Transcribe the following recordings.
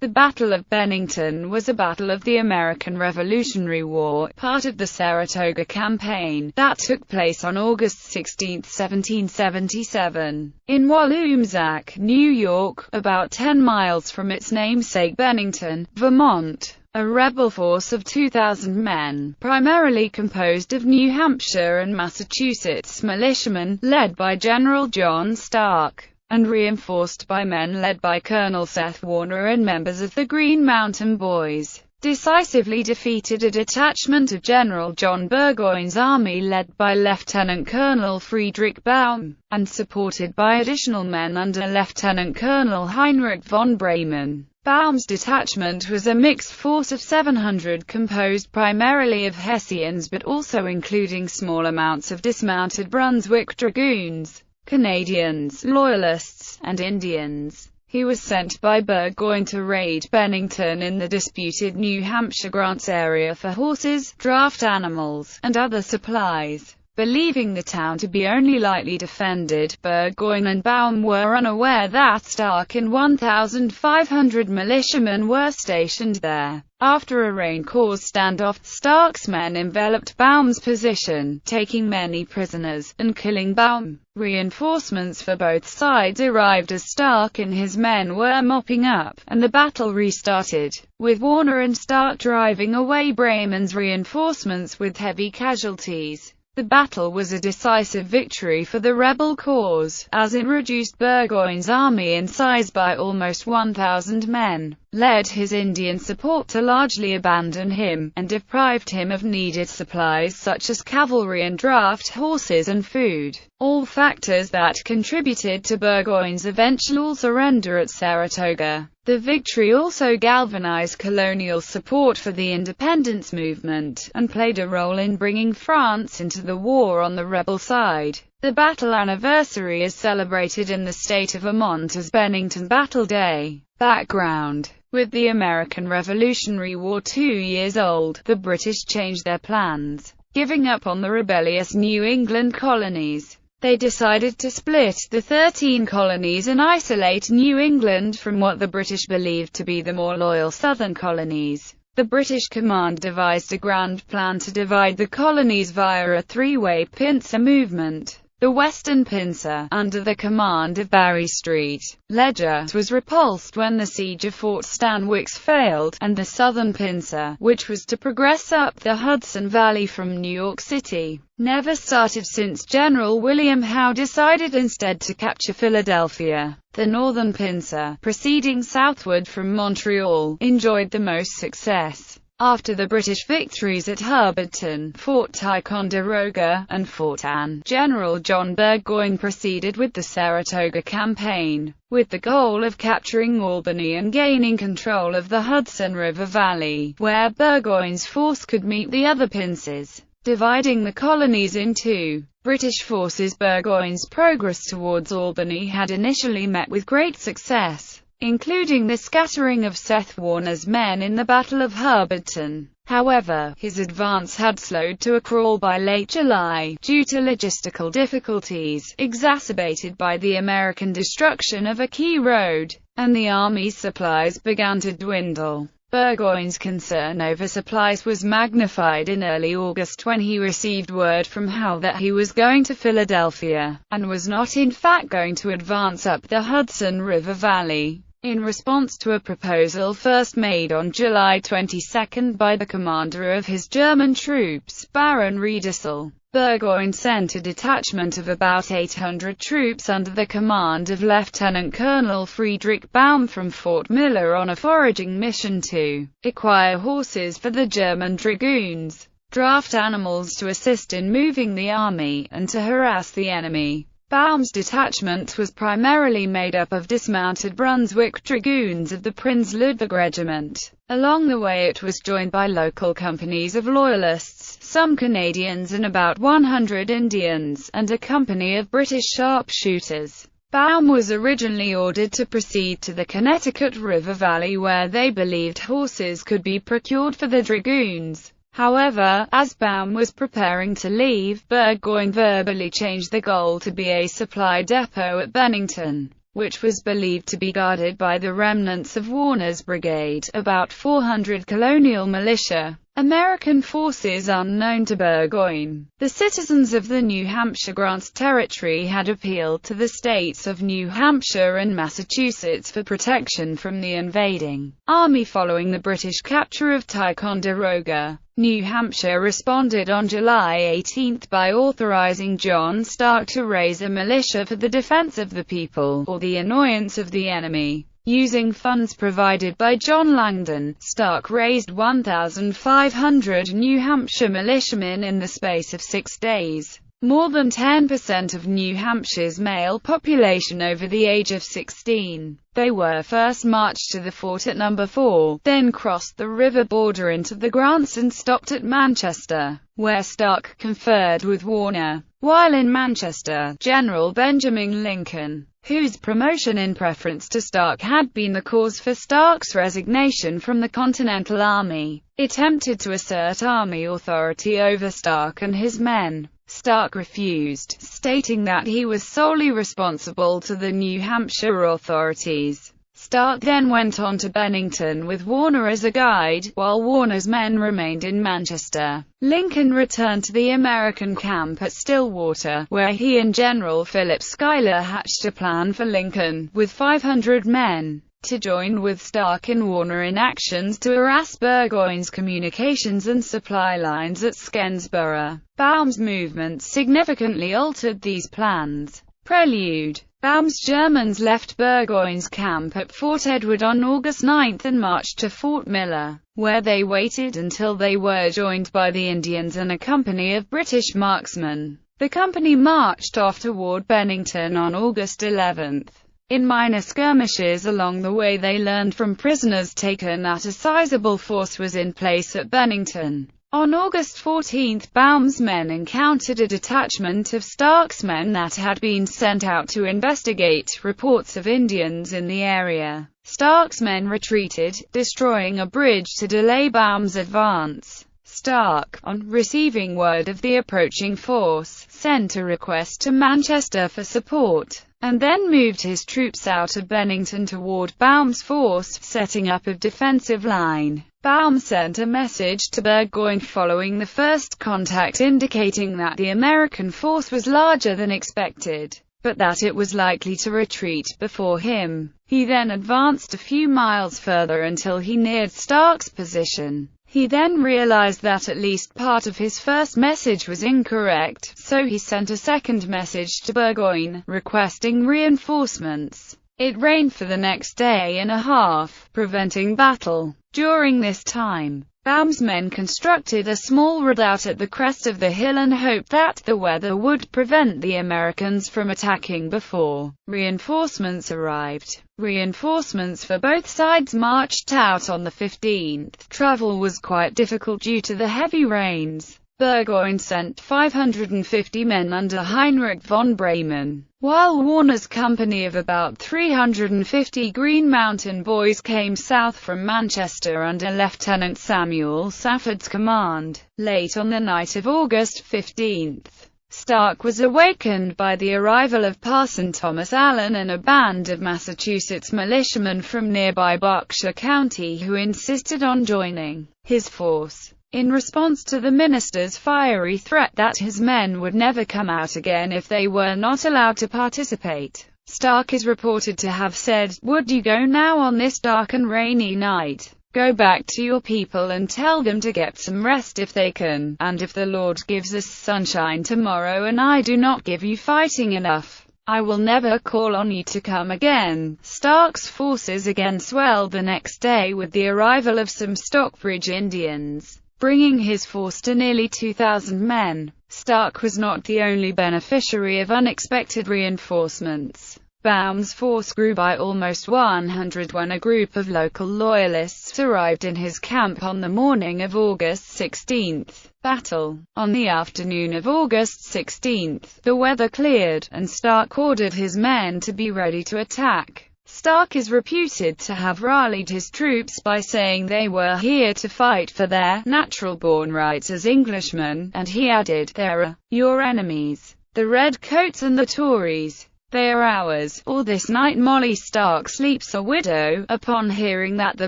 The Battle of Bennington was a battle of the American Revolutionary War, part of the Saratoga Campaign, that took place on August 16, 1777, in Walloomsac, New York, about 10 miles from its namesake Bennington, Vermont. A rebel force of 2,000 men, primarily composed of New Hampshire and Massachusetts militiamen, led by General John Stark, and reinforced by men led by Colonel Seth Warner and members of the Green Mountain Boys, decisively defeated a detachment of General John Burgoyne's army led by Lieutenant Colonel Friedrich Baum, and supported by additional men under Lieutenant Colonel Heinrich von Breyman. Baum's detachment was a mixed force of 700 composed primarily of Hessians but also including small amounts of dismounted Brunswick Dragoons, Canadians, Loyalists, and Indians. He was sent by Burgoyne to raid Bennington in the disputed New Hampshire grants area for horses, draft animals, and other supplies. Believing the town to be only lightly defended, Burgoyne and Baum were unaware that Stark and 1,500 militiamen were stationed there. After a rain-caused standoff, Stark's men enveloped Baum's position, taking many prisoners, and killing Baum. Reinforcements for both sides arrived as Stark and his men were mopping up, and the battle restarted, with Warner and Stark driving away Breyman's reinforcements with heavy casualties. The battle was a decisive victory for the rebel cause, as it reduced Burgoyne's army in size by almost 1,000 men, led his Indian support to largely abandon him, and deprived him of needed supplies such as cavalry and draft horses and food, all factors that contributed to Burgoyne's eventual surrender at Saratoga. The victory also galvanized colonial support for the independence movement, and played a role in bringing France into the war on the rebel side. The battle anniversary is celebrated in the state of Vermont as Bennington Battle Day. Background: with the American Revolutionary War 2 years old, the British changed their plans, giving up on the rebellious New England colonies. They decided to split the 13 colonies and isolate New England from what the British believed to be the more loyal southern colonies. The British command devised a grand plan to divide the colonies via a three-way pincer movement. The western pincer, under the command of Barry Street Ledger, was repulsed when the siege of Fort Stanwix failed, and the southern pincer, which was to progress up the Hudson Valley from New York City, never started since General William Howe decided instead to capture Philadelphia. The northern pincer, proceeding southward from Montreal, enjoyed the most success. After the British victories at Hubbardton, Fort Ticonderoga, and Fort Anne, General John Burgoyne proceeded with the Saratoga campaign, with the goal of capturing Albany and gaining control of the Hudson River Valley, where Burgoyne's force could meet the other pincers, dividing the colonies in two. British forces. Burgoyne's progress towards Albany had initially met with great success, including the scattering of Seth Warner's men in the Battle of Hubbardton. However, his advance had slowed to a crawl by late July, due to logistical difficulties, exacerbated by the American destruction of a key road, and the army's supplies began to dwindle. Burgoyne's concern over supplies was magnified in early August when he received word from Howe that he was going to Philadelphia, and was not in fact going to advance up the Hudson River Valley. In response to a proposal first made on July 22 by the commander of his German troops, Baron Riedesel, Burgoyne sent a detachment of about 800 troops under the command of Lieutenant Colonel Friedrich Baum from Fort Miller on a foraging mission to acquire horses for the German dragoons, draft animals to assist in moving the army, and to harass the enemy. Baum's detachment was primarily made up of dismounted Brunswick dragoons of the Prinz Ludwig Regiment. Along the way it was joined by local companies of Loyalists, some Canadians and about 100 Indians, and a company of British sharpshooters. Baum was originally ordered to proceed to the Connecticut River Valley where they believed horses could be procured for the dragoons. However, as Baum was preparing to leave, Burgoyne verbally changed the goal to be a supply depot at Bennington. which was believed to be guarded by the remnants of Warner's brigade, about 400 colonial militia. American forces unknown to Burgoyne. The citizens of the New Hampshire Grants territory had appealed to the states of New Hampshire and Massachusetts for protection from the invading army following the British capture of Ticonderoga. New Hampshire responded on July 18 by authorizing John Stark to raise a militia for the defense of the people, or the annoyance of the enemy. Using funds provided by John Langdon, Stark raised 1,500 New Hampshire militiamen in the space of 6 days. More than 10% of New Hampshire's male population over the age of 16. They were first marched to the fort at No. 4, then crossed the river border into the Grants and stopped at Manchester, where Stark conferred with Warner. While in Manchester, General Benjamin Lincoln, whose promotion in preference to Stark had been the cause for Stark's resignation from the Continental Army, attempted to assert army authority over Stark and his men. Stark refused, stating that he was solely responsible to the New Hampshire authorities. Stark then went on to Bennington with Warner as a guide, while Warner's men remained in Manchester. Lincoln returned to the American camp at Stillwater, where he and General Philip Schuyler hatched a plan for Lincoln, with 500 men, to join with Stark and Warner in actions to harass Burgoyne's communications and supply lines at Skenesborough. Baum's movement significantly altered these plans. Prelude: Baum's Germans left Burgoyne's camp at Fort Edward on August 9 and marched to Fort Miller, where they waited until they were joined by the Indians and a company of British marksmen. The company marched off toward Bennington on August 11. In minor skirmishes along the way they learned from prisoners taken that a sizable force was in place at Bennington. On August 14, Baum's men encountered a detachment of Stark's men that had been sent out to investigate reports of Indians in the area. Stark's men retreated, destroying a bridge to delay Baum's advance. Stark, on receiving word of the approaching force, sent a request to Manchester for support, and then moved his troops out of Bennington toward Baum's force, setting up a defensive line. Baum sent a message to Burgoyne following the first contact indicating that the American force was larger than expected, but that it was likely to retreat before him. He then advanced a few miles further until he neared Stark's position. He then realized that at least part of his first message was incorrect, so he sent a second message to Burgoyne, requesting reinforcements. It rained for the next day and a half, preventing battle. During this time, Baum's men constructed a small redoubt at the crest of the hill and hoped that the weather would prevent the Americans from attacking before reinforcements arrived. Reinforcements for both sides marched out on the 15th. Travel was quite difficult due to the heavy rains. Burgoyne sent 550 men under Heinrich von Bremen, while Warner's company of about 350 Green Mountain Boys came south from Manchester under Lieutenant Samuel Safford's command. Late on the night of August 15, Stark was awakened by the arrival of Parson Thomas Allen and a band of Massachusetts militiamen from nearby Berkshire County who insisted on joining his force. In response to the minister's fiery threat that his men would never come out again if they were not allowed to participate, Stark is reported to have said, "Would you go now on this dark and rainy night? Go back to your people and tell them to get some rest if they can, and if the Lord gives us sunshine tomorrow and I do not give you fighting enough, I will never call on you to come again." Stark's forces again swelled the next day with the arrival of some Stockbridge Indians, bringing his force to nearly 2,000 men. Stark was not the only beneficiary of unexpected reinforcements. Baum's force grew by almost 100 when a group of local loyalists arrived in his camp on the morning of August 16. Battle. On the afternoon of August 16, the weather cleared, and Stark ordered his men to be ready to attack. Stark is reputed to have rallied his troops by saying they were here to fight for their natural-born rights as Englishmen, and he added, "There are your enemies, the Redcoats and the Tories. They are ours. All this night Molly Stark sleeps a widow. Upon hearing that the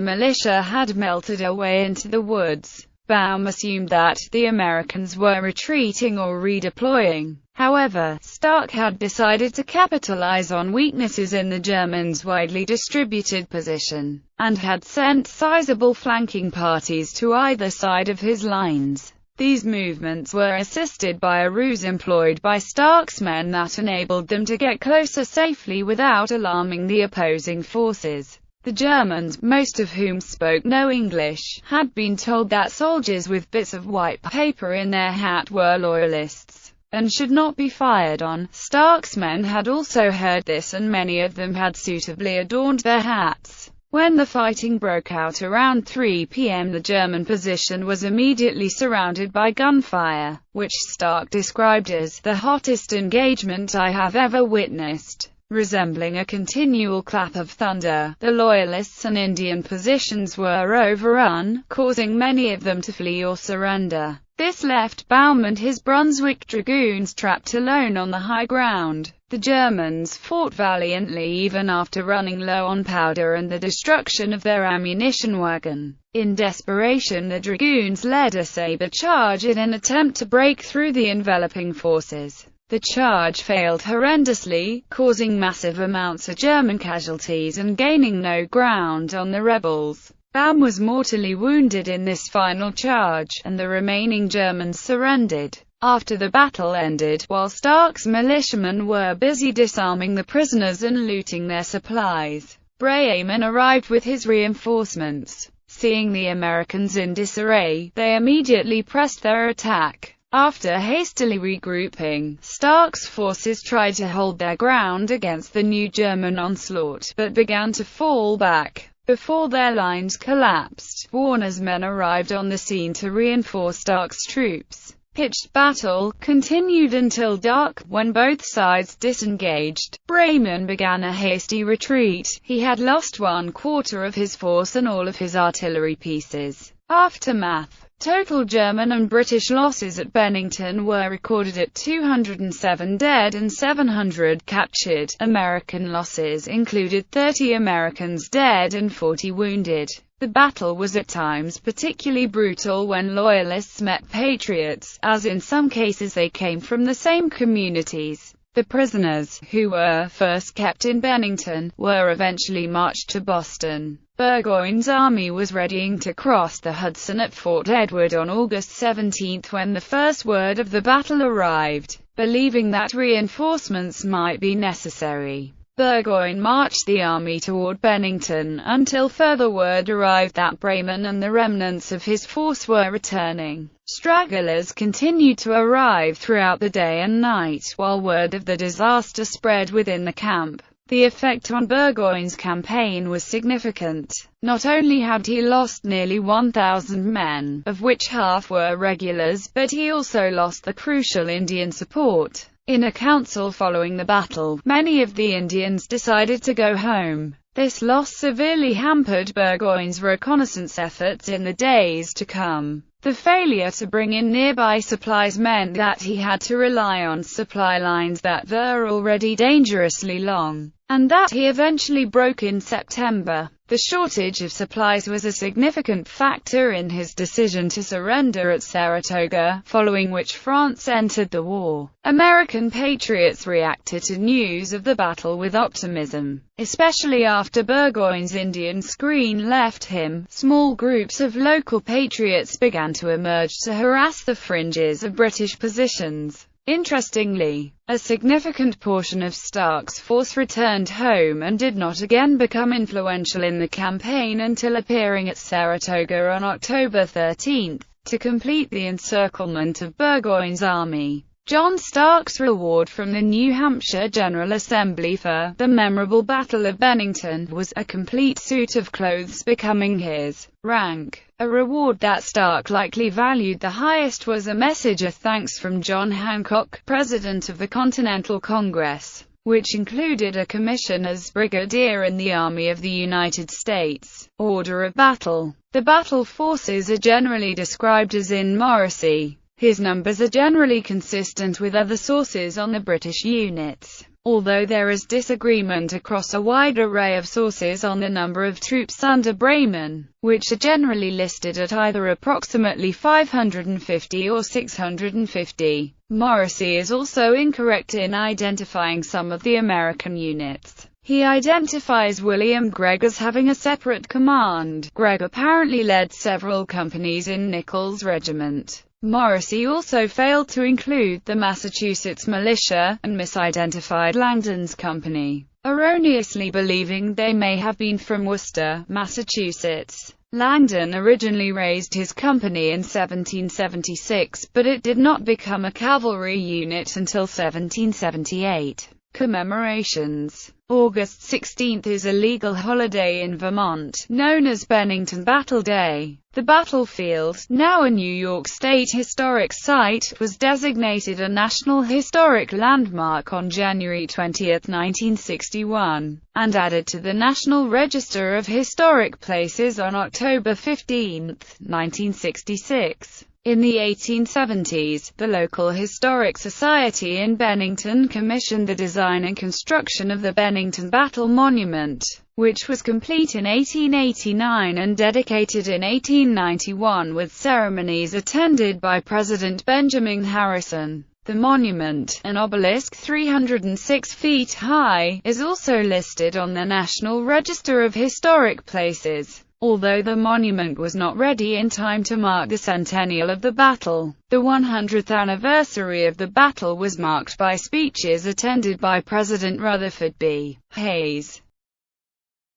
militia had melted away into the woods, Baum assumed that the Americans were retreating or redeploying. However, Stark had decided to capitalize on weaknesses in the Germans' widely distributed position, and had sent sizable flanking parties to either side of his lines. These movements were assisted by a ruse employed by Stark's men that enabled them to get closer safely without alarming the opposing forces. The Germans, most of whom spoke no English, had been told that soldiers with bits of white paper in their hat were loyalists, and should not be fired on. Stark's men had also heard this, and many of them had suitably adorned their hats. When the fighting broke out around 3 p.m. the German position was immediately surrounded by gunfire, which Stark described as the hottest engagement I have ever witnessed. Resembling a continual clap of thunder, the Loyalists and Indian positions were overrun, causing many of them to flee or surrender. This left Baum and his Brunswick dragoons trapped alone on the high ground. The Germans fought valiantly even after running low on powder and the destruction of their ammunition wagon. In desperation, the dragoons led a saber charge in an attempt to break through the enveloping forces. The charge failed horrendously, causing massive amounts of German casualties and gaining no ground on the rebels. Baum was mortally wounded in this final charge, and the remaining Germans surrendered. After the battle ended, while Stark's militiamen were busy disarming the prisoners and looting their supplies, Bremen arrived with his reinforcements. Seeing the Americans in disarray, they immediately pressed their attack. After hastily regrouping, Stark's forces tried to hold their ground against the new German onslaught, but began to fall back. Before their lines collapsed, Warner's men arrived on the scene to reinforce Stark's troops. Pitched battle continued until dark, when both sides disengaged. Bremen began a hasty retreat. He had lost 1/4 of his force and all of his artillery pieces. Aftermath. Total German and British losses at Bennington were recorded at 207 dead and 700 captured. American losses included 30 Americans dead and 40 wounded. The battle was at times particularly brutal when Loyalists met Patriots, as in some cases they came from the same communities. The prisoners, who were first kept in Bennington, were eventually marched to Boston. Burgoyne's army was readying to cross the Hudson at Fort Edward on August 17 when the first word of the battle arrived. Believing that reinforcements might be necessary, Burgoyne marched the army toward Bennington, until further word arrived that Bremen and the remnants of his force were returning. Stragglers continued to arrive throughout the day and night, while word of the disaster spread within the camp. The effect on Burgoyne's campaign was significant. Not only had he lost nearly 1,000 men, of which half were regulars, but he also lost the crucial Indian support. In a council following the battle, many of the Indians decided to go home. This loss severely hampered Burgoyne's reconnaissance efforts in the days to come. The failure to bring in nearby supplies meant that he had to rely on supply lines that were already dangerously long, and that he eventually broke in September. The shortage of supplies was a significant factor in his decision to surrender at Saratoga, following which France entered the war. American patriots reacted to news of the battle with optimism, especially after Burgoyne's Indian screen left him. Small groups of local patriots began to emerge to harass the fringes of British positions. Interestingly, a significant portion of Stark's force returned home and did not again become influential in the campaign until appearing at Saratoga on October 13, to complete the encirclement of Burgoyne's army. John Stark's reward from the New Hampshire General Assembly for the memorable Battle of Bennington was a complete suit of clothes becoming his rank. A reward that Stark likely valued the highest was a message of thanks from John Hancock, President of the Continental Congress, which included a commission as brigadier in the Army of the United States. Order of battle. The battle forces are generally described as in Morrissey. His numbers are generally consistent with other sources on the British units. although there is disagreement across a wide array of sources on the number of troops under Bremen, which are generally listed at either approximately 550 or 650. Morrissey is also incorrect in identifying some of the American units. He identifies William Gregg as having a separate command. Gregg apparently led several companies in Nichols' regiment. Morrissey also failed to include the Massachusetts militia, and misidentified Langdon's company, erroneously believing they may have been from Worcester, Massachusetts. Langdon originally raised his company in 1776, but it did not become a cavalry unit until 1778. Commemorations. August 16 is a legal holiday in Vermont, known as Bennington Battle Day. The battlefield, now a New York State Historic Site, was designated a National Historic Landmark on January 20, 1961, and added to the National Register of Historic Places on October 15, 1966. In the 1870s, the local historic society in Bennington commissioned the design and construction of the Bennington Battle Monument, which was complete in 1889 and dedicated in 1891 with ceremonies attended by President Benjamin Harrison. The monument, an obelisk 306 feet high, is also listed on the National Register of Historic Places. Although the monument was not ready in time to mark the centennial of the battle, the 100th anniversary of the battle was marked by speeches attended by President Rutherford B. Hayes,